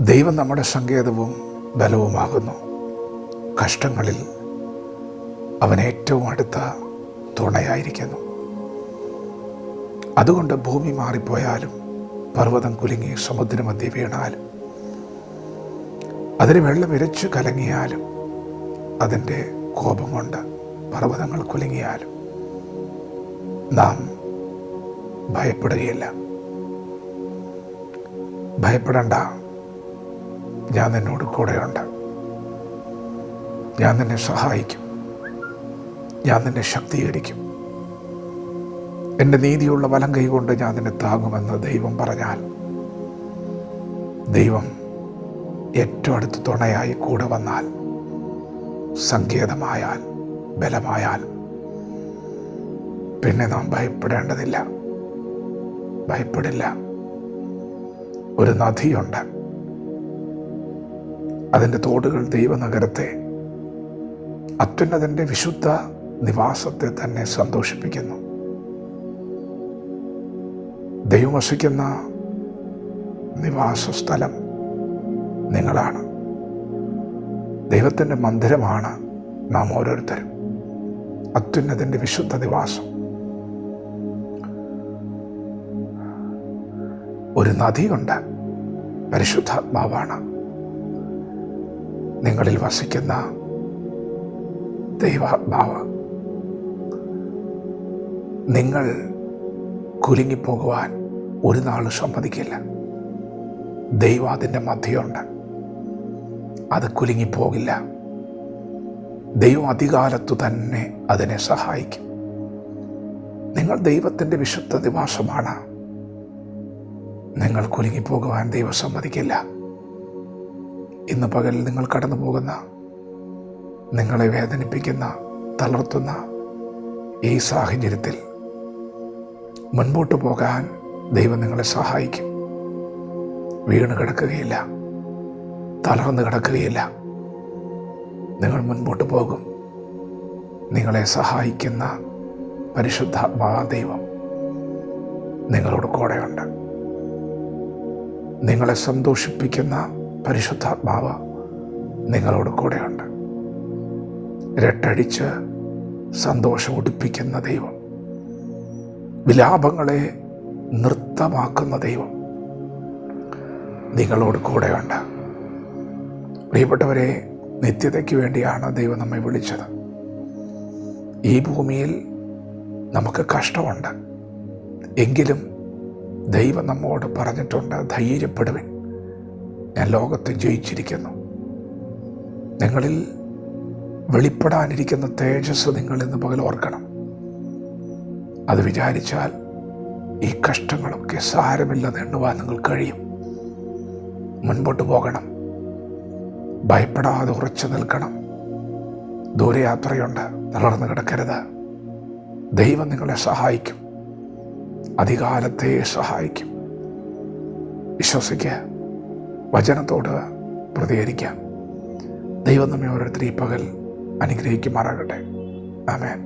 ദൈവം നമ്മുടെ സങ്കേതവും ബലവുമാകുന്നു. കഷ്ടങ്ങളിൽ അവൻ ഏറ്റവും അടുത്ത തുണയായിരിക്കുന്നു. അതുകൊണ്ട് ഭൂമി മാറിപ്പോയാലും, പർവ്വതം കുലുങ്ങി സമുദ്രമധ്യേ വീണാലും, അതിന് വെള്ളം ഇരച്ചു കലങ്ങിയാലും, അതിൻ്റെ കോപം കൊണ്ട് പർവ്വതങ്ങൾ കുലുങ്ങിയാലും നാം ഭയപ്പെടുകയില്ല. ഭയപ്പെടണ്ട, ഞാൻ നിന്നോട് കൂടെയുണ്ട്. ഞാൻ നിന്നെ സഹായിക്കും, ഞാൻ നിന്നെ ശക്തീകരിക്കും. എൻ്റെ നീതിയുള്ള വലം കൈകൊണ്ട് ഞാൻ നിന്നെ താങ്ങുമെന്ന് ദൈവം പറഞ്ഞാൽ, ദൈവം ഏറ്റവും അടുത്ത് തുണയായി കൂടെ വന്നാൽ, സങ്കേതമായാൽ, ബലമായാൽ, പിന്നെ നാം ഭയപ്പെടേണ്ടതില്ല, ഭയപ്പെടില്ല. ഒരു നദിയുണ്ട്, അതിൻ്റെ തോടുകൾ ദൈവനഗരത്തെ, അത്യുന്നതൻ്റെ വിശുദ്ധ നിവാസത്തെ തന്നെ സന്തോഷിപ്പിക്കുന്നു. ദൈവം വസിക്കുന്ന നിവാസ സ്ഥലം നിങ്ങളാണ്. ദൈവത്തിൻ്റെ മന്ദിരമാണ് നാം ഓരോരുത്തരും. അത്യുന്നതൻ്റെ വിശുദ്ധ നിവാസം. ഒരു നദിയുണ്ട്, പരിശുദ്ധാത്മാവാണ്. നിങ്ങളിൽ വസിക്കുന്ന ദൈവാത്മാവ്. നിങ്ങൾ കുലുങ്ങിപ്പോകുവാൻ ഒരു നാൾ സമ്മതിക്കില്ല. ദൈവം അതിൻ്റെ മധ്യമുണ്ട്, അത് കുലുങ്ങിപ്പോകില്ല. ദൈവം അധികാലത്തു തന്നെ അതിനെ സഹായിക്കും. നിങ്ങൾ ദൈവത്തിൻ്റെ വിശുദ്ധ നിവാസമാണ്. നിങ്ങൾ കുലുങ്ങിപ്പോകുവാൻ ദൈവം സമ്മതിക്കില്ല. ഇന്ന് പകൽ നിങ്ങൾ കടന്നു പോകുന്ന, നിങ്ങളെ വേദനിപ്പിക്കുന്ന, തളർത്തുന്ന ഈ സാഹചര്യത്തിൽ മുൻപോട്ട് പോകാൻ ദൈവം നിങ്ങളെ സഹായിക്കും. വീണ് കിടക്കുകയില്ല, തളർന്ന് കിടക്കുകയില്ല. നിങ്ങൾ മുൻപോട്ട് പോകും. നിങ്ങളെ സഹായിക്കുന്ന പരിശുദ്ധാത്മാ ദൈവം നിങ്ങളോട് കൂടെയുണ്ട്. നിങ്ങളെ സന്തോഷിപ്പിക്കുന്ന പരിശുദ്ധാത്മാവ് നിങ്ങളോട് കൂടെയുണ്ട്. രട്ടടിച്ച് സന്തോഷം ഉടിപ്പിക്കുന്ന ദൈവം, വിലാപങ്ങളെ നൃത്തമാക്കുന്ന ദൈവം നിങ്ങളോട് കൂടെയുണ്ട്. പ്രിയപ്പെട്ടവരെ, നിത്യതയ്ക്ക് വേണ്ടിയാണ് ദൈവം നമ്മെ വിളിച്ചത്. ഈ ഭൂമിയിൽ നമുക്ക് കഷ്ടമുണ്ട്, എങ്കിലും ദൈവം നമ്മോട് പറഞ്ഞിട്ടുണ്ട്, ധൈര്യപ്പെടുവിൻ, ഞാൻ ലോകത്തെ ജയിച്ചിരിക്കുന്നു. നിങ്ങളിൽ വെളിപ്പെടാനിരിക്കുന്ന തേജസ് നിങ്ങൾ ഇന്ന് പകൽ ഓർക്കണം. അത് വിചാരിച്ചാൽ ഈ കഷ്ടങ്ങളൊക്കെ സാരമില്ലെന്ന് എണ്ണുവാൻ നിങ്ങൾ കഴിയും. മുൻപോട്ട് പോകണം, ഭയപ്പെടാതെ ഉറച്ചു നിൽക്കണം. ദൂരയാത്രയുണ്ട്, തളർന്നു കിടക്കരുത്. ദൈവം നിങ്ങളെ സഹായിക്കും, അധികാലത്തെ സഹായിക്കും. വിശ്വസിക്കുക, വചനത്തോട് പ്രതികരിക്കാം. ദൈവം നമ്മെ ഓരോരുത്തരും ഈ പകൽ അനുഗ്രഹിക്കുമാറാകട്ടെ. ആമേൻ.